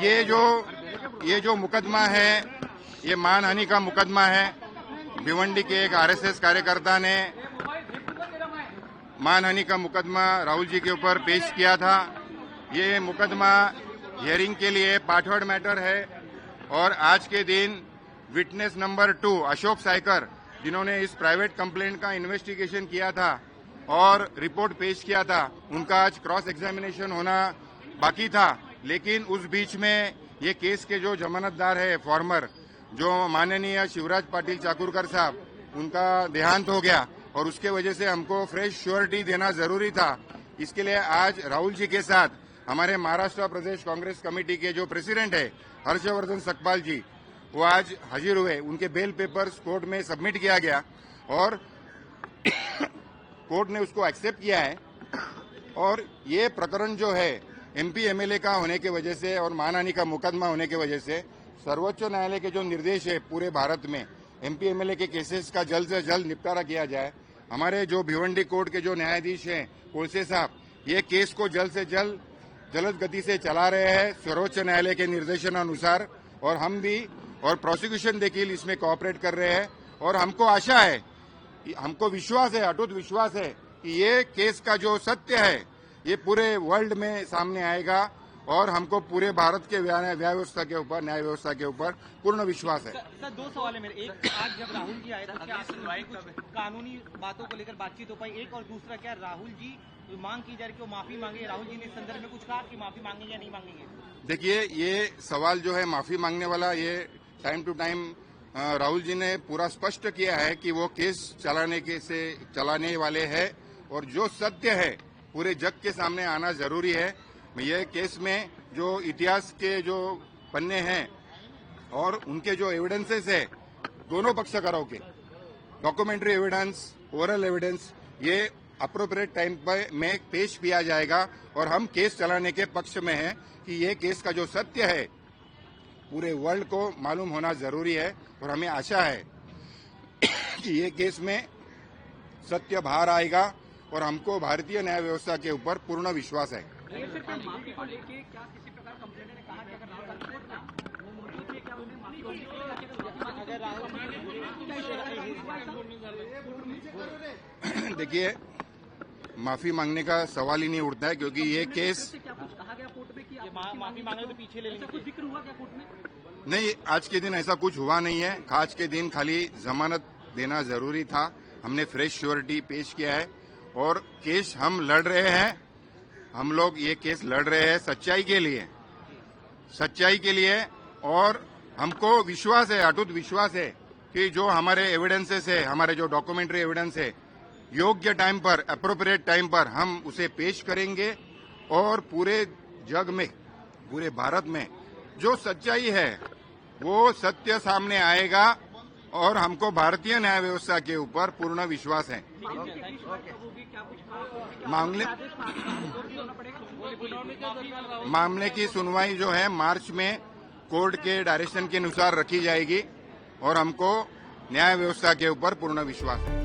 ये जो मुकदमा है, ये मानहानि का मुकदमा है। भिवंडी के एक आरएसएस कार्यकर्ता ने मानहानि का मुकदमा राहुल जी के ऊपर पेश किया था। ये मुकदमा हियरिंग के लिए पाठवड़ मैटर है और आज के दिन विटनेस नंबर 2 अशोक साइकर, जिन्होंने इस प्राइवेट कंप्लेंट का इन्वेस्टिगेशन किया था और रिपोर्ट पेश किया था, उनका आज क्रॉस एग्जामिनेशन होना बाकी था। लेकिन उस बीच में ये केस के जो जमानतदार है फॉर्मर, जो माननीय शिवराज पाटिल चाकूरकर साहब, उनका देहांत हो गया और उसके वजह से हमको फ्रेश श्योरिटी देना जरूरी था। इसके लिए आज राहुल जी के साथ हमारे महाराष्ट्र प्रदेश कांग्रेस कमेटी के जो प्रेसिडेंट है हर्षवर्धन सकपाल जी, वो आज हाजिर हुए। उनके बेल पेपर्स कोर्ट में सबमिट किया गया और कोर्ट ने उसको एक्सेप्ट किया है। और ये प्रकरण जो है एमपी एमएलए का होने की वजह से और मानहानि का मुकदमा होने की वजह से सर्वोच्च न्यायालय के जो निर्देश है पूरे भारत में एमपी एमएलए के केसेस का जल्द से जल्द निपटारा किया जाए। हमारे जो भिवंडी कोर्ट के जो न्यायाधीश हैं कोलसे साहब, ये केस को जल्द से जल्द गति से चला रहे हैं सर्वोच्च न्यायालय के निर्देशानुसार, और हम भी और प्रोसिक्यूशन देखिए इसमें कोऑपरेट कर रहे हैं। और हमको आशा है, हमको विश्वास है, अटूट विश्वास है कि ये केस का जो सत्य है ये पूरे वर्ल्ड में सामने आएगा और हमको पूरे भारत के न्याय व्यवस्था के ऊपर पूर्ण विश्वास है। सर 2 सवाल है मेरे। एक, आज जब राहुल जी आए तो क्या कुछ कानूनी बातों को लेकर बातचीत हो पाई? एक, और दूसरा, क्या राहुल जी मांग की जा रही है कि माफी मांगे? राहुल जी ने इस संदर्भ में कुछ कहा कि माफी मांगेंगे या नहीं मांगेंगे? देखिए, ये सवाल जो है माफी मांगने वाला, ये time to time Rahul ji ने पूरा स्पष्ट किया है कि वो केस चलाने वाले हैं और जो सत्य है पूरे जग के सामने आना जरूरी है। ये केस में जो इतिहास के जो पन्ने हैं और उनके जो एविडेंसेस है दोनों पक्षकारों के, डॉक्यूमेंट्री एविडेंस, ओरल एविडेंस, ये अप्रोप्रिएट टाइम पर में पेश किया जाएगा और हम केस चलाने के पक्ष में हैं कि ये केस का जो सत्य है पूरे वर्ल्ड को मालूम होना जरूरी है। और हमें आशा है कि ये केस में सत्य बाहर आएगा और हमको भारतीय न्याय व्यवस्था के ऊपर पूर्ण विश्वास है। देखिए, माफी मांगने का सवाल ही नहीं उठता है क्योंकि ये केस माफी मांगे तो पीछे ले लेंगे। कुछ जिक्र हुआ क्या कोर्ट में? नहीं, आज के दिन ऐसा कुछ हुआ नहीं है। आज के दिन खाली जमानत देना जरूरी था। हमने फ्रेश श्योरिटी पेश किया है और केस हम लड़ रहे हैं। हम लोग ये केस लड़ रहे हैं सच्चाई के लिए और हमको विश्वास है, अटूट विश्वास है कि जो हमारे एविडेंसेस है, हमारे जो डॉक्यूमेंट्री एविडेंस है, योग्य टाइम पर, एप्रोप्रिएट टाइम पर हम उसे पेश करेंगे और पूरे जग में, पूरे भारत में जो सच्चाई है वो सत्य सामने आएगा और हमको भारतीय न्याय व्यवस्था के ऊपर पूर्ण विश्वास है। मामले की सुनवाई जो है मार्च में कोर्ट के डायरेक्शन के अनुसार रखी जाएगी और हमको न्याय व्यवस्था के ऊपर पूर्ण विश्वास है।